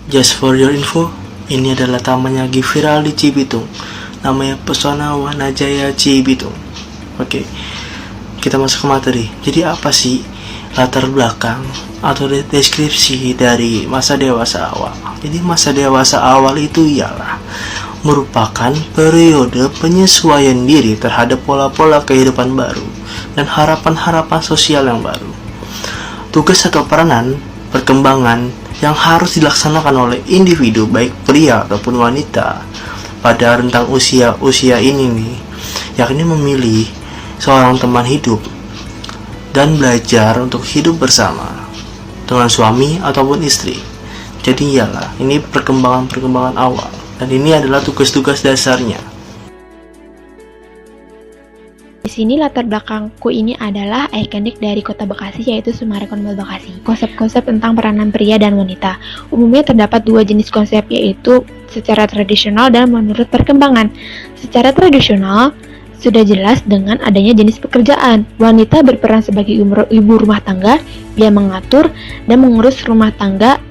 Just for your info, ini adalah taman yang lagi viral di Cibitung. Namanya Pesona Wanajaya Cibitung. Oke, kita masuk ke materi. Jadi apa sih latar belakang atau deskripsi dari masa dewasa awal? Jadi masa dewasa awal itu ialah merupakan periode penyesuaian diri terhadap pola-pola kehidupan baru dan harapan-harapan sosial yang baru. Tugas atau peranan perkembangan yang harus dilaksanakan oleh individu baik pria ataupun wanita pada rentang usia ini nih, yakni memilih seorang teman hidup dan belajar untuk hidup bersama dengan suami ataupun istri. Jadi iyalah, ini perkembangan awal dan ini adalah tugas-tugas dasarnya. Di sini latar belakangku ini adalah ikonik dari kota Bekasi, yaitu Summarecon Mall Bekasi. Konsep-konsep tentang peranan pria dan wanita. Umumnya terdapat dua jenis konsep, yaitu secara tradisional dan menurut perkembangan. Secara tradisional sudah jelas dengan adanya jenis pekerjaan. Wanita berperan sebagai ibu rumah tangga, dia mengatur dan mengurus rumah tangga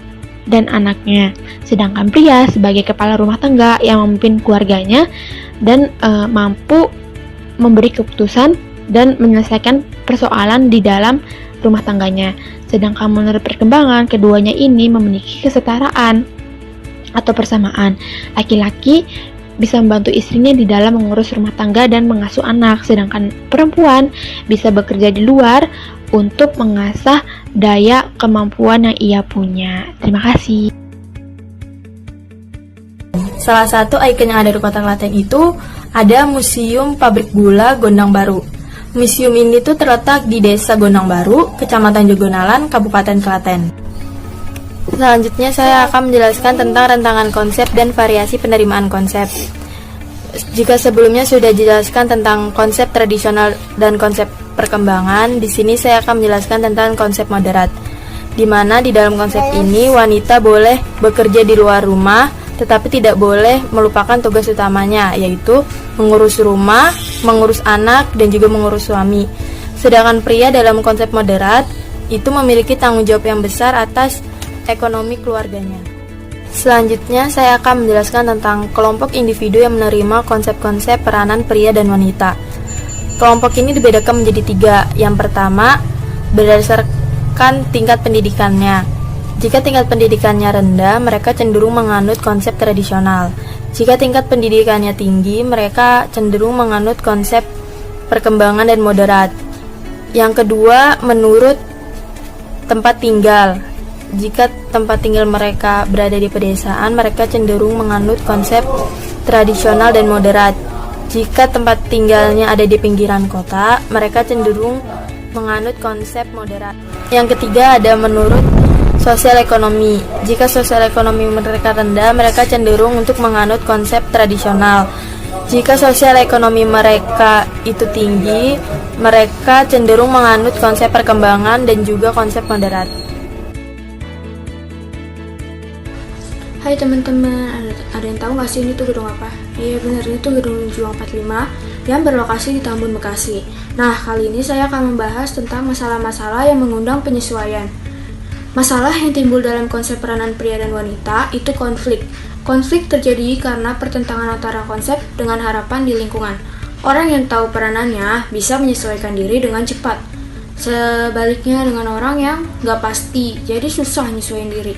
dan anaknya. Sedangkan pria sebagai kepala rumah tangga yang memimpin keluarganya dan mampu memberi keputusan dan menyelesaikan persoalan di dalam rumah tangganya. Sedangkan menurut perkembangan, keduanya ini memiliki kesetaraan atau persamaan. Laki-laki bisa membantu istrinya di dalam mengurus rumah tangga dan mengasuh anak, sedangkan perempuan bisa bekerja di luar untuk mengasah daya kemampuan yang ia punya. Terima kasih. Salah satu ikon yang ada di Kota Klaten itu ada Museum Pabrik Gula Gondang Baru. Museum ini tuh terletak di Desa Gondang Baru, Kecamatan Jogonalan, Kabupaten Klaten. Selanjutnya saya akan menjelaskan tentang rentangan konsep dan variasi penerimaan konsep. Jika sebelumnya sudah dijelaskan tentang konsep tradisional dan konsep perkembangan, di sini saya akan menjelaskan tentang konsep moderat, di mana di dalam konsep ini wanita boleh bekerja di luar rumah, tetapi tidak boleh melupakan tugas utamanya, yaitu mengurus rumah, mengurus anak, dan juga mengurus suami. Sedangkan pria dalam konsep moderat itu memiliki tanggung jawab yang besar atas ekonomi keluarganya. Selanjutnya, saya akan menjelaskan tentang kelompok individu yang menerima konsep-konsep peranan pria dan wanita. Kelompok ini dibedakan menjadi 3. Yang pertama, berdasarkan tingkat pendidikannya. Jika tingkat pendidikannya rendah, mereka cenderung menganut konsep tradisional. Jika tingkat pendidikannya tinggi, mereka cenderung menganut konsep perkembangan dan moderat. Yang kedua, menurut tempat tinggal. Jika tempat tinggal mereka berada di pedesaan, mereka cenderung menganut konsep tradisional dan moderat. Jika tempat tinggalnya ada di pinggiran kota, mereka cenderung menganut konsep moderat. Yang ketiga ada menurut sosial ekonomi. Jika sosial ekonomi mereka rendah, mereka cenderung untuk menganut konsep tradisional. Jika sosial ekonomi mereka itu tinggi, mereka cenderung menganut konsep perkembangan dan juga konsep moderat. Hai teman-teman, ada yang tahu nggak sih ini tuh gedung apa? Iya benar, ini tuh gedung Juang 45 yang berlokasi di Tambun, Bekasi. Nah, kali ini saya akan membahas tentang masalah-masalah yang mengundang penyesuaian. Masalah yang timbul dalam konsep peranan pria dan wanita itu konflik. Konflik terjadi karena pertentangan antara konsep dengan harapan di lingkungan. Orang yang tahu peranannya bisa menyesuaikan diri dengan cepat. Sebaliknya dengan orang yang nggak pasti, jadi susah menyesuaikan diri.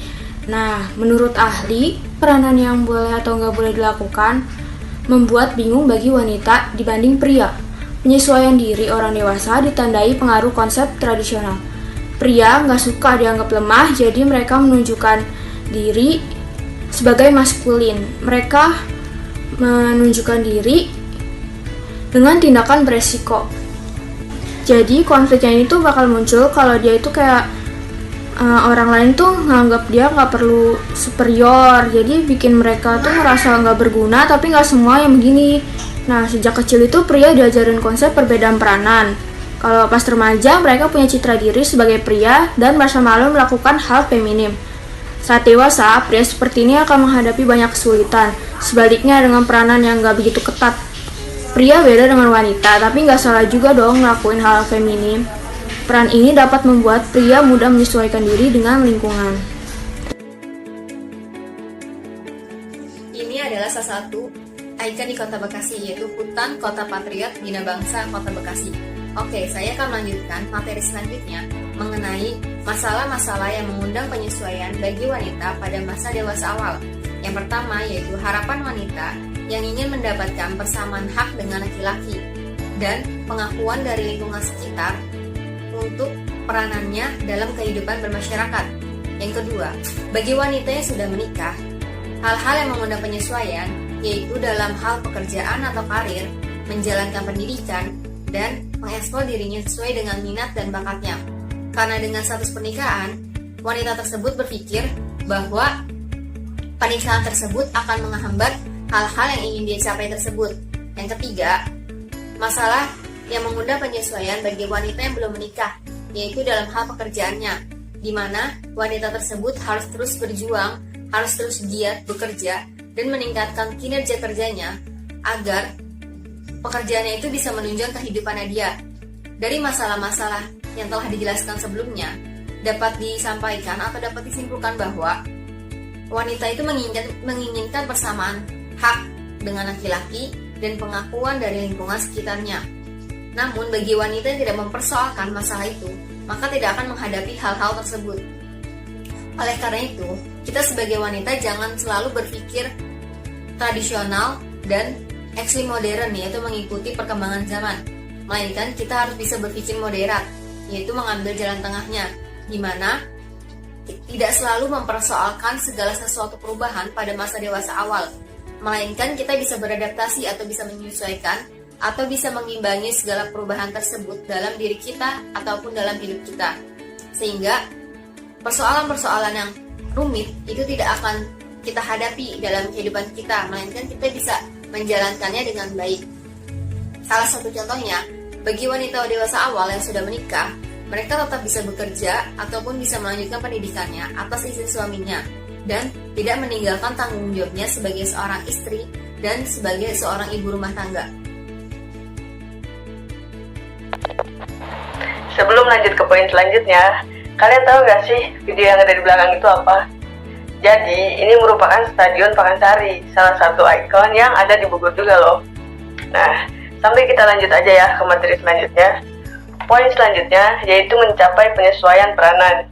Nah, menurut ahli, peranan yang boleh atau nggak boleh dilakukan membuat bingung bagi wanita dibanding pria. Penyesuaian diri orang dewasa ditandai pengaruh konsep tradisional. Pria nggak suka dianggap lemah, jadi mereka menunjukkan diri sebagai maskulin. Mereka menunjukkan diri dengan tindakan beresiko. Jadi konfliknya ini tuh bakal muncul kalau dia itu kayak orang lain tuh nganggap dia nggak perlu superior, jadi bikin mereka tuh ngerasa nggak berguna, tapi nggak semua yang begini. Nah, sejak kecil itu pria diajarin konsep perbedaan peranan. Kalau pas remaja, mereka punya citra diri sebagai pria dan merasa malu melakukan hal feminim. Saat dewasa, pria seperti ini akan menghadapi banyak kesulitan. Sebaliknya dengan peranan yang nggak begitu ketat. Pria beda dengan wanita, tapi nggak salah juga dong ngelakuin hal feminim. Peran ini dapat membuat pria mudah menyesuaikan diri dengan lingkungan. satu ikon di Kota Bekasi, yaitu Hutan Kota Patriot Bina Bangsa Kota Bekasi. Oke, saya akan melanjutkan materi selanjutnya mengenai masalah-masalah yang mengundang penyesuaian bagi wanita pada masa dewasa awal. Yang pertama yaitu harapan wanita yang ingin mendapatkan persamaan hak dengan laki-laki dan pengakuan dari lingkungan sekitar untuk peranannya dalam kehidupan bermasyarakat. Yang kedua, bagi wanita yang sudah menikah, hal-hal yang mengundang penyesuaian yaitu dalam hal pekerjaan atau karir, menjalankan pendidikan, dan mengeksplor dirinya sesuai dengan minat dan bakatnya. Karena dengan status pernikahan, wanita tersebut berpikir bahwa pernikahan tersebut akan menghambat hal-hal yang ingin dia capai tersebut. Yang ketiga, masalah yang mengundang penyesuaian bagi wanita yang belum menikah, yaitu dalam hal pekerjaannya, di mana wanita tersebut harus terus berjuang, harus terus giat bekerja, dan meningkatkan kinerja kerjanya agar pekerjaannya itu bisa menunjang kehidupannya dia. Dari masalah-masalah yang telah dijelaskan sebelumnya, dapat disampaikan atau dapat disimpulkan bahwa wanita itu menginginkan persamaan hak dengan laki-laki dan pengakuan dari lingkungan sekitarnya. Namun bagi wanita yang tidak mempersoalkan masalah itu, maka tidak akan menghadapi hal-hal tersebut. Oleh karena itu, kita sebagai wanita jangan selalu berpikir tradisional dan ekstrim modern, yaitu mengikuti perkembangan zaman. Melainkan kita harus bisa berpikir moderat, yaitu mengambil jalan tengahnya, di mana tidak selalu mempersoalkan segala sesuatu perubahan pada masa dewasa awal. Melainkan kita bisa beradaptasi atau bisa menyesuaikan atau bisa mengimbangi segala perubahan tersebut dalam diri kita ataupun dalam hidup kita. Sehingga persoalan-persoalan yang rumit itu tidak akan kita hadapi dalam kehidupan kita, melainkan kita bisa menjalankannya dengan baik. Salah satu contohnya, bagi wanita dewasa awal yang sudah menikah, mereka tetap bisa bekerja ataupun bisa melanjutkan pendidikannya atas izin suaminya dan tidak meninggalkan tanggung jawabnya sebagai seorang istri dan sebagai seorang ibu rumah tangga. Sebelum lanjut ke poin selanjutnya, kalian tahu gak sih video yang ada di belakang itu apa? Jadi, ini merupakan Stadion Pakansari, salah satu ikon yang ada di Bogor juga loh. Nah, sampai kita lanjut aja ya ke materi selanjutnya. Poin selanjutnya yaitu mencapai penyesuaian peranan.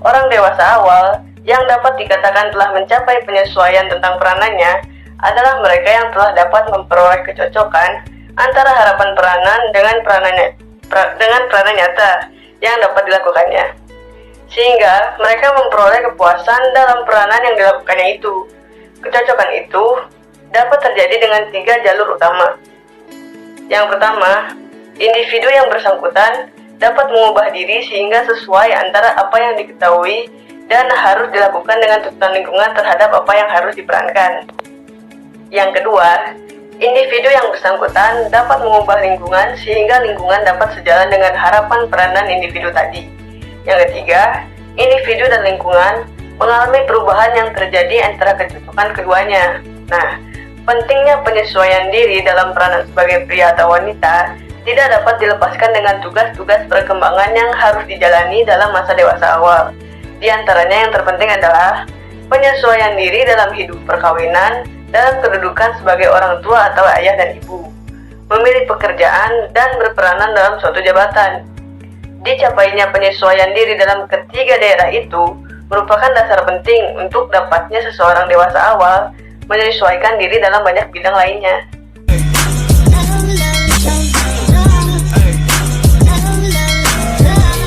Orang dewasa awal yang dapat dikatakan telah mencapai penyesuaian tentang peranannya adalah mereka yang telah dapat memperoleh kecocokan antara harapan peranan dengan peranan nyata yang dapat dilakukannya, sehingga mereka memperoleh kepuasan dalam peranan yang dilakukannya itu. Kecocokan itu dapat terjadi dengan 3 jalur utama. Yang pertama, individu yang bersangkutan dapat mengubah diri sehingga sesuai antara apa yang diketahui dan harus dilakukan dengan tuntutan lingkungan terhadap apa yang harus diperankan. Yang kedua, individu yang bersangkutan dapat mengubah lingkungan sehingga lingkungan dapat sejalan dengan harapan peranan individu tadi. Yang ketiga, individu dan lingkungan mengalami perubahan yang terjadi antara kecocokan keduanya. Nah, pentingnya penyesuaian diri dalam peranan sebagai pria atau wanita tidak dapat dilepaskan dengan tugas-tugas perkembangan yang harus dijalani dalam masa dewasa awal. Di antaranya yang terpenting adalah penyesuaian diri dalam hidup perkawinan, dalam kedudukan sebagai orang tua atau ayah dan ibu, memilih pekerjaan, dan berperanan dalam suatu jabatan. Dicapainya penyesuaian diri dalam ketiga daerah itu merupakan dasar penting untuk dapatnya seseorang dewasa awal menyesuaikan diri dalam banyak bidang lainnya.